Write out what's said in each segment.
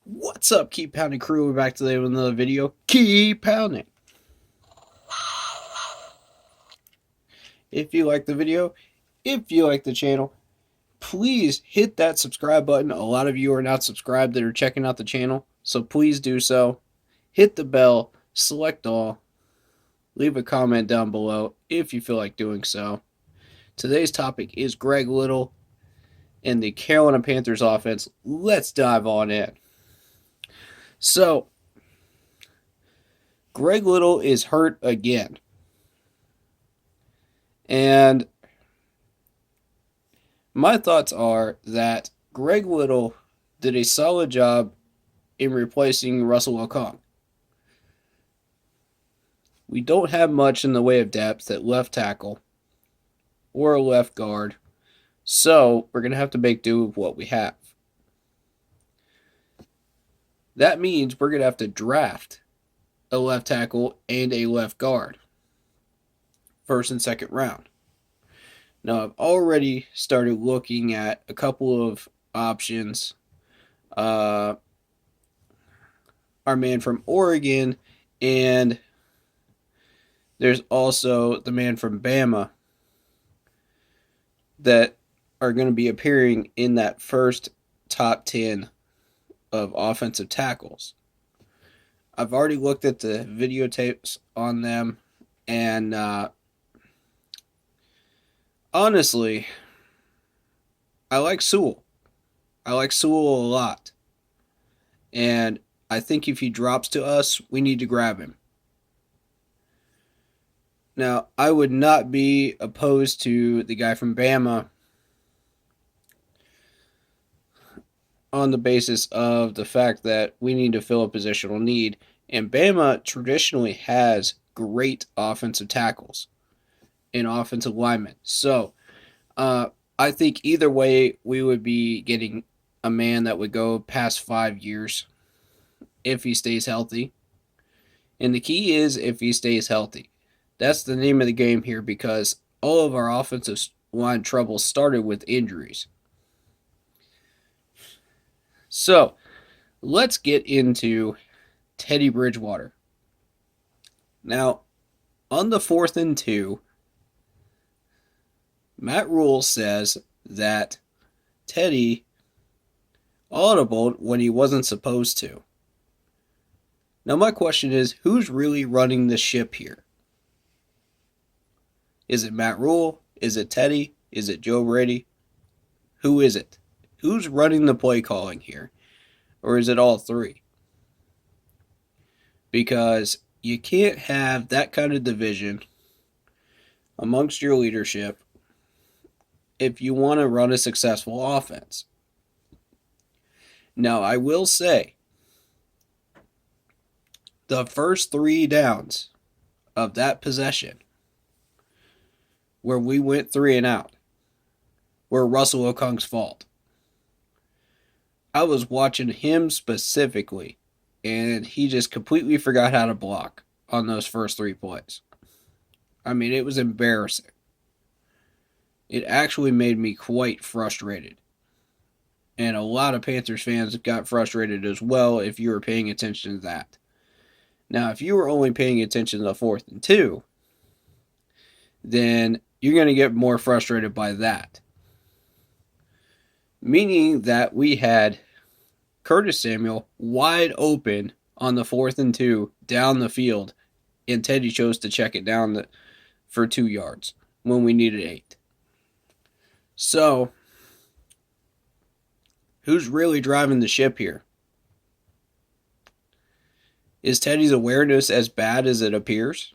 What's up, Keep Pounding crew? We're back today with another video. Keep pounding. If you like the video, if you like the channel, please hit that subscribe button. A lot of you are not subscribed that are checking out the channel, so please do so. Hit the bell, select all, leave a comment down below if you feel like doing so. Today's topic is Greg Little and the Carolina Panthers offense. Let's dive on in. So, Greg Little is hurt again. And my thoughts are that Greg Little did a solid job in replacing Russell Okung. We don't have much in the way of depth at left tackle or left guard, so we're going to have to make do with what we have. That means we're going to have to draft a left tackle and a left guard, first and second round. Now, I've already started looking at a couple of options. Our man from Oregon, and there's also the man from Bama that are going to be appearing in that first top 10 of offensive tackles. I've already looked at the videotapes on them, and honestly, I like Sewell. I like Sewell a lot. And I think if he drops to us, we need to grab him. Now, I would not be opposed to the guy from Bama on the basis of the fact that we need to fill a positional need. And Bama traditionally has great offensive tackles and offensive linemen. So, I think either way, we would be getting a man that would go past 5 years if he stays healthy. And the key is if he stays healthy. That's the name of the game here, because all of our offensive line trouble started with injuries. So, let's get into Teddy Bridgewater. Now, on the 4th and 2, Matt Rhule says that Teddy audibled when he wasn't supposed to. Now, my question is, who's really running the ship here? Is it Matt Rhule? Is it Teddy? Is it Joe Brady? Who is it? Who's running the play calling here? Or is it all three? Because you can't have that kind of division amongst your leadership if you want to run a successful offense. Now, I will say, the first 3 downs of that possession, where we went 3 and out, were Russell Okung's fault. I was watching him specifically, and he just completely forgot how to block on those first 3 plays. I mean, it was embarrassing. It actually made me quite frustrated. And a lot of Panthers fans got frustrated as well if you were paying attention to that. Now, if you were only paying attention to the 4th and 2, then you're going to get more frustrated by that. Meaning that we had Curtis Samuel wide open on the 4th and 2 down the field, and Teddy chose to check it down for 2 yards when we needed 8. So, who's really driving the ship here? Is Teddy's awareness as bad as it appears?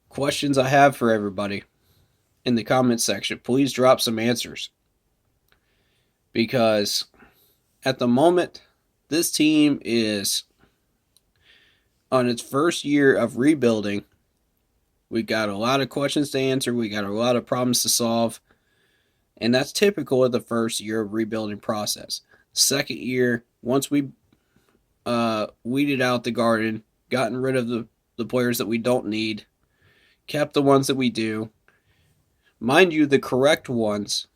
Questions I have for everybody in the comments section. Please drop some answers. Because at the moment, this team is on its first year of rebuilding. We got a lot of questions to answer. We got a lot of problems to solve. And that's typical of the first year of rebuilding process. Second year, once we weeded out the garden, gotten rid of the players that we don't need, kept the ones that we do, mind you, the correct ones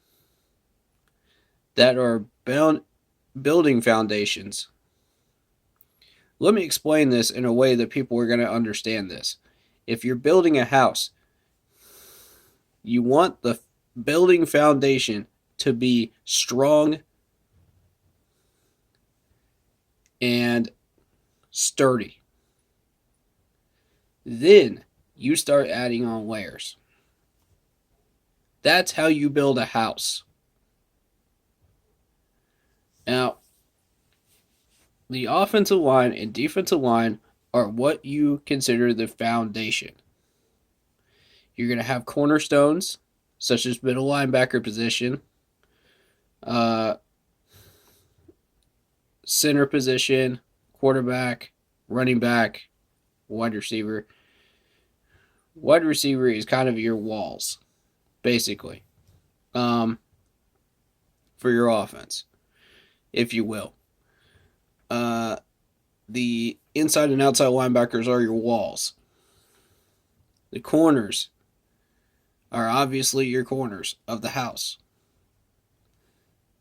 that are building foundations. Let me explain this in a way that people are going to understand this. If you're building a house, you want the building foundation to be strong and sturdy. Then you start adding on layers. That's how you build a house. Now, the offensive line and defensive line are what you consider the foundation. You're going to have cornerstones, such as middle linebacker position, center position, quarterback, running back, wide receiver. Wide receiver is kind of your walls, basically, for your offense, if you will. The inside and outside linebackers are your walls. The corners are obviously your corners of the house.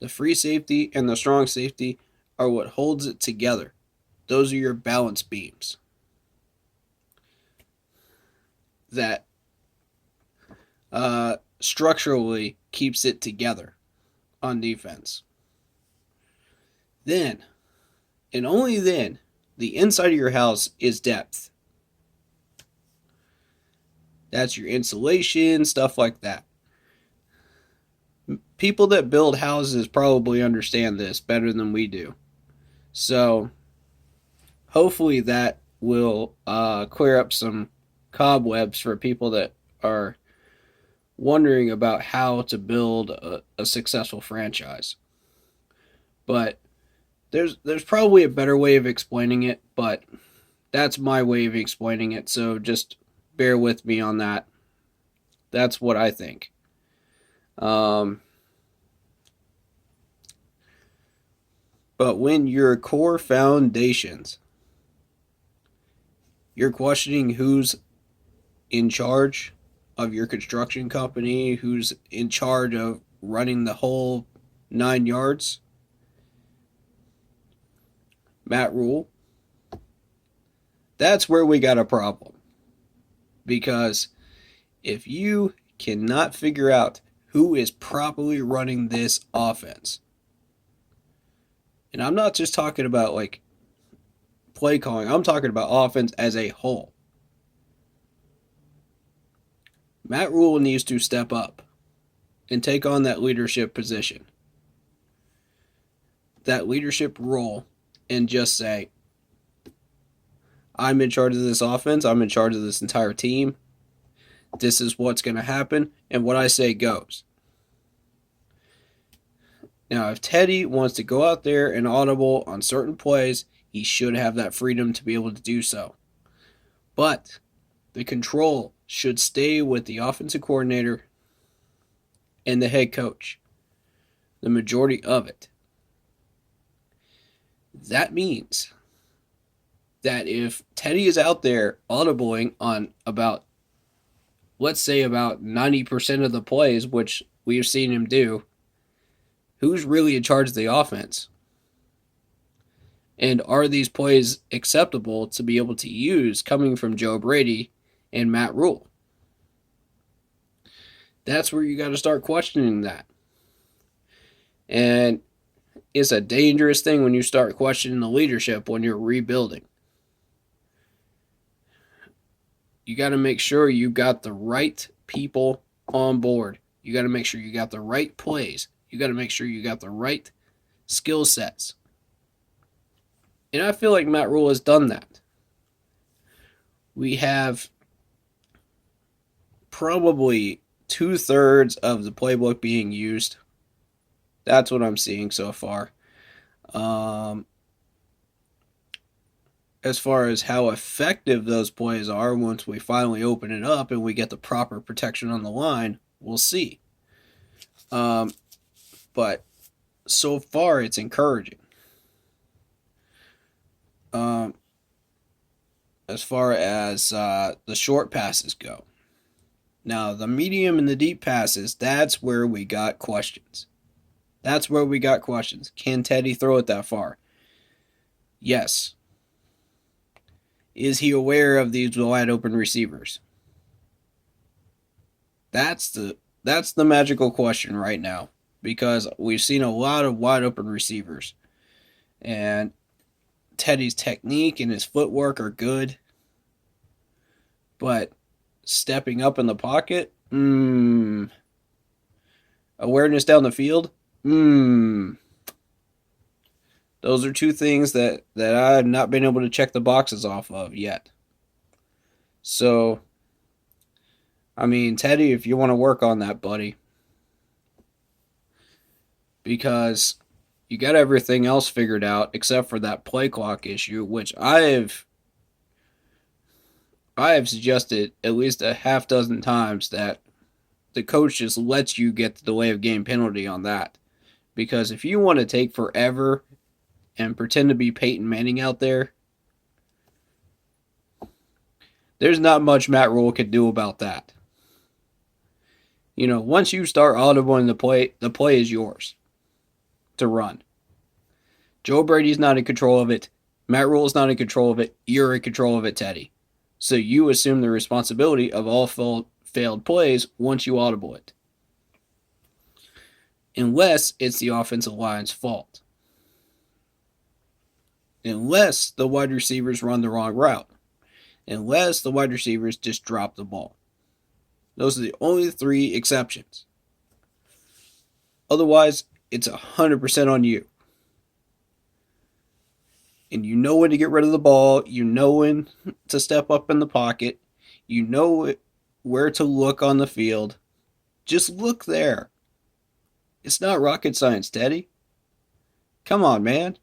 The free safety and the strong safety are what holds it together. Those are your balance beams that structurally keeps it together on defense. Then, and only then, the inside of your house is depth. That's your insulation, stuff like that. People that build houses probably understand this better than we do. So, hopefully that will clear up some cobwebs for people that are wondering about how to build a successful franchise. But there's probably a better way of explaining it, but that's my way of explaining it, so just bear with me on that. That's what I think. But when your core foundations, you're questioning who's in charge of your construction company, who's in charge of running the whole 9 yards, Matt Rhule, that's where we got a problem. Because if you cannot figure out who is properly running this offense, and I'm not just talking about like play calling, I'm talking about offense as a whole. Matt Rhule needs to step up and take on that leadership position, that leadership role, and just say, I'm in charge of this offense, I'm in charge of this entire team, this is what's going to happen, and what I say goes. Now, if Teddy wants to go out there and audible on certain plays, he should have that freedom to be able to do so. But the control should stay with the offensive coordinator and the head coach, the majority of it. That means that if Teddy is out there audibling on about, let's say about 90% of the plays, which we've seen him do, who's really in charge of the offense? And are these plays acceptable to be able to use coming from Joe Brady and Matt Rhule? That's where you got to start questioning that. And it's a dangerous thing when you start questioning the leadership when you're rebuilding. You got to make sure you got the right people on board. You got to make sure you got the right plays. You got to make sure you got the right skill sets. And I feel like Matt Rhule has done that. We have probably 2/3 of the playbook being used. That's what I'm seeing so far. As far as how effective those plays are once we finally open it up and we get the proper protection on the line, we'll see. But so far, it's encouraging. As far as the short passes go. Now, the medium and the deep passes, that's where we got questions. That's where we got questions. Can Teddy throw it that far? Yes. Is he aware of these wide open receivers? That's the magical question right now, because we've seen a lot of wide open receivers, and Teddy's technique and his footwork are good, but stepping up in the pocket, awareness down the field, those are two things that I've not been able to check the boxes off of yet. So, I mean, Teddy, if you want to work on that, buddy, because you got everything else figured out except for that play clock issue, which I have suggested at least a half dozen times that the coach just lets you get the delay of game penalty on that. Because if you want to take forever and pretend to be Peyton Manning out there, there's not much Matt Rhule can do about that. You know, once you start audibling the play is yours to run. Joe Brady's not in control of it. Matt Rhule's not in control of it. You're in control of it, Teddy. So you assume the responsibility of all failed plays once you audible it. Unless it's the offensive line's fault. Unless the wide receivers run the wrong route. Unless the wide receivers just drop the ball. Those are the only three exceptions. Otherwise, it's 100% on you. And you know when to get rid of the ball. You know when to step up in the pocket. You know where to look on the field. Just look there. It's not rocket science, Teddy. Come on, man.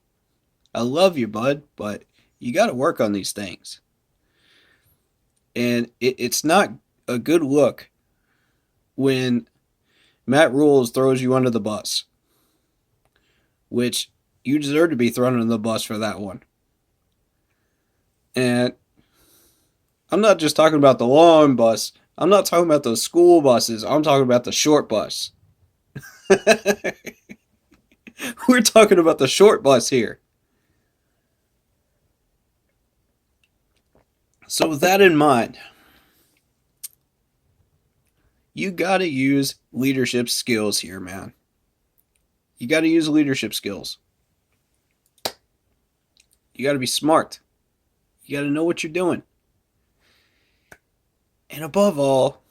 I love you, bud, but you got to work on these things. And it's not a good look when Matt Rhule throws you under the bus, which you deserve to be thrown under the bus for that one. And I'm not just talking about the long bus. I'm not talking about those school buses. I'm talking about the short bus. We're talking about the short bus here. So with that in mind, you got to use leadership skills here, man. You got to use leadership skills. You got to be smart. You got to know what you're doing. And above all,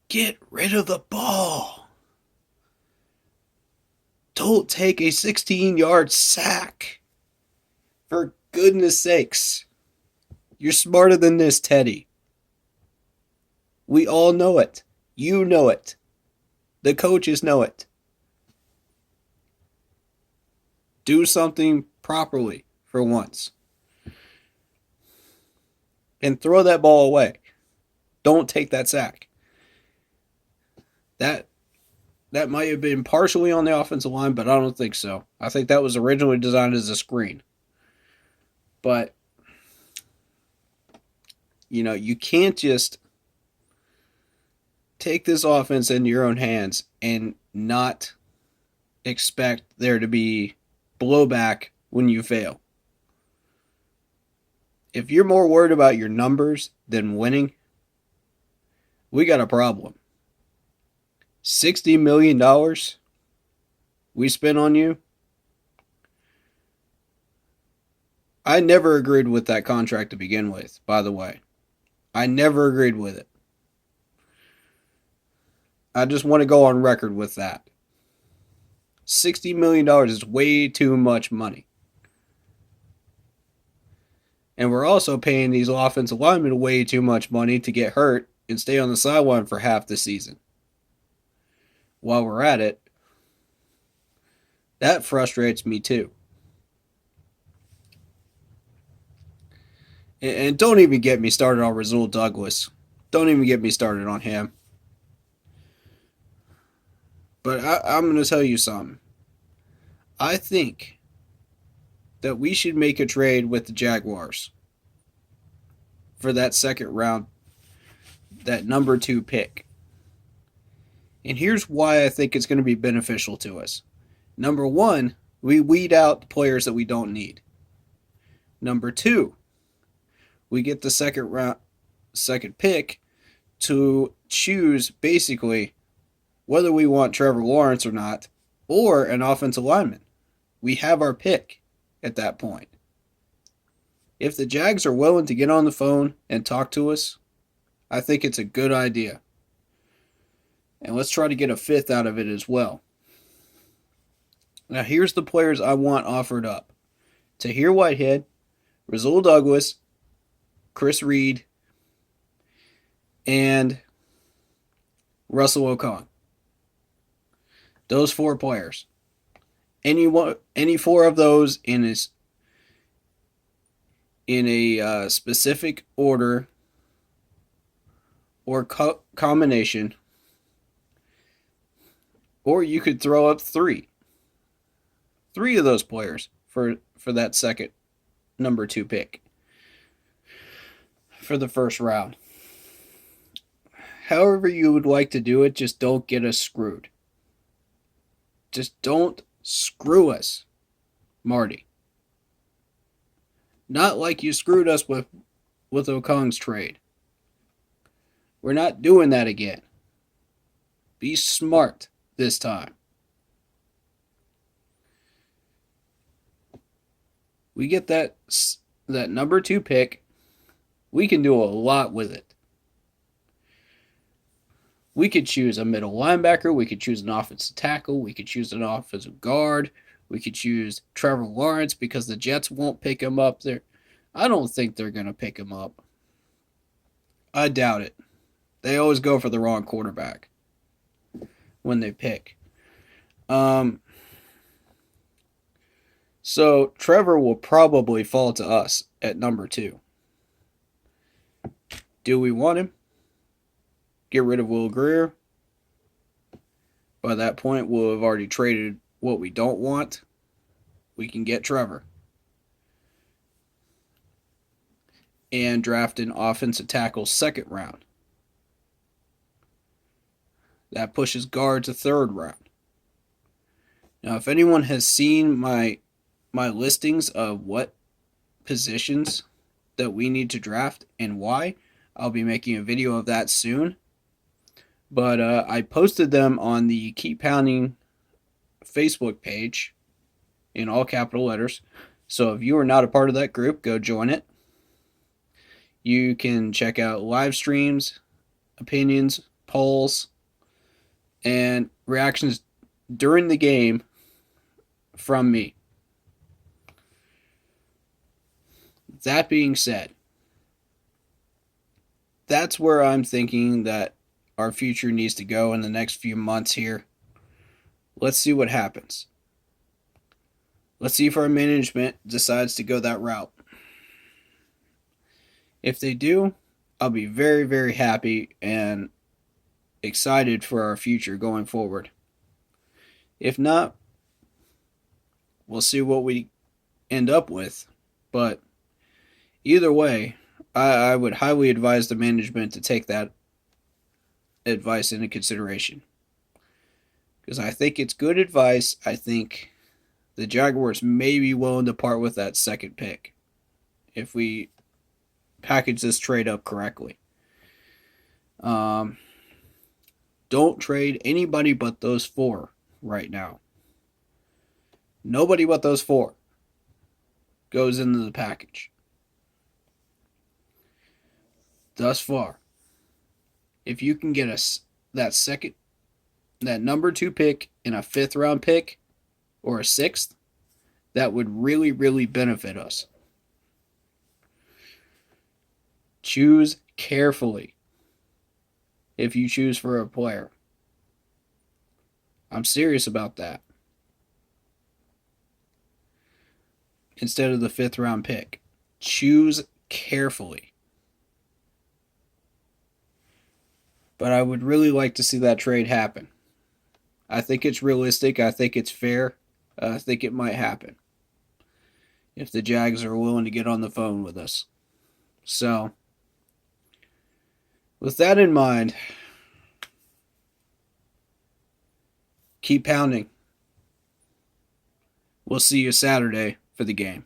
get rid of the ball. Don't take a 16-yard sack. For goodness sakes. You're smarter than this, Teddy. We all know it. You know it. The coaches know it. Do something properly for once. And throw that ball away. Don't take that sack. That might have been partially on the offensive line, but I don't think so. I think that was originally designed as a screen. But, you know, you can't just take this offense into your own hands and not expect there to be blowback when you fail. If you're more worried about your numbers than winning, we got a problem. $60 million we spent on you. I never agreed with that contract to begin with, by the way. I never agreed with it. I just want to go on record with that. $60 million is way too much money. And we're also paying these offensive linemen way too much money to get hurt and stay on the sideline for half the season. While we're at it, that frustrates me too. And don't even get me started on Rasul Douglas. Don't even get me started on him. But I'm going to tell you something. I think that we should make a trade with the Jaguars for that second round, that number 2 pick. And here's why I think it's going to be beneficial to us. Number one, we weed out players that we don't need. Number two, we get the second pick to choose basically whether we want Trevor Lawrence or not, or an offensive lineman. We have our pick at that point. If the Jags are willing to get on the phone and talk to us, I think it's a good idea. And let's try to get a fifth out of it as well. Now, here's the players I want offered up: Tahir Whitehead, Rasul Douglas, Chris Reed, and Russell Okung. Those four players. Any four of those in a specific order or combination, or you could throw up three of those players for that second number 2 pick for the first round. However you would like to do it, just don't get us screwed. Just don't screw us, Marty. Not like you screwed us with Okung's trade. We're not doing that again. Be smart this time. We get that number 2 pick. We can do a lot with it. We could choose a middle linebacker. We could choose an offensive tackle. We could choose an offensive guard. We could choose Trevor Lawrence because the Jets won't pick him up there. I don't think they're going to pick him up. I doubt it. They always go for the wrong quarterback when they pick. So Trevor will probably fall to us at number 2. Do we want him? Get rid of Will Grier. By that point, we'll have already traded what we don't want. We can get Trevor. And draft an offensive tackle second round. That pushes guard to third round. Now, if anyone has seen my listings of what positions that we need to draft and why, I'll be making a video of that soon. But I posted them on the Keep Pounding Facebook page in all capital letters. So if you are not a part of that group, go join it. You can check out live streams, opinions, polls, and reactions during the game from me. That being said, that's where I'm thinking that our future needs to go in the next few months here. Let's see what happens. Let's see if our management decides to go that route. If they do, I'll be very, very happy and excited for our future going forward. If not, we'll see what we end up with. But either way, I would highly advise the management to take that advice into consideration. Because I think it's good advice. I think the Jaguars may be willing to part with that second pick if we package this trade up correctly. Don't trade anybody but those 4 right now. Nobody but those 4 goes into the package. Thus far. If you can get us that number 2 pick and a 5th round pick or a 6th, that would really, really benefit us. Choose carefully if you choose for a player. I'm serious about that. Instead of the 5th round pick, choose carefully. But I would really like to see that trade happen. I think it's realistic. I think it's fair. I think it might happen if the Jags are willing to get on the phone with us. So, with that in mind, Keep pounding. We'll see you Saturday for the game.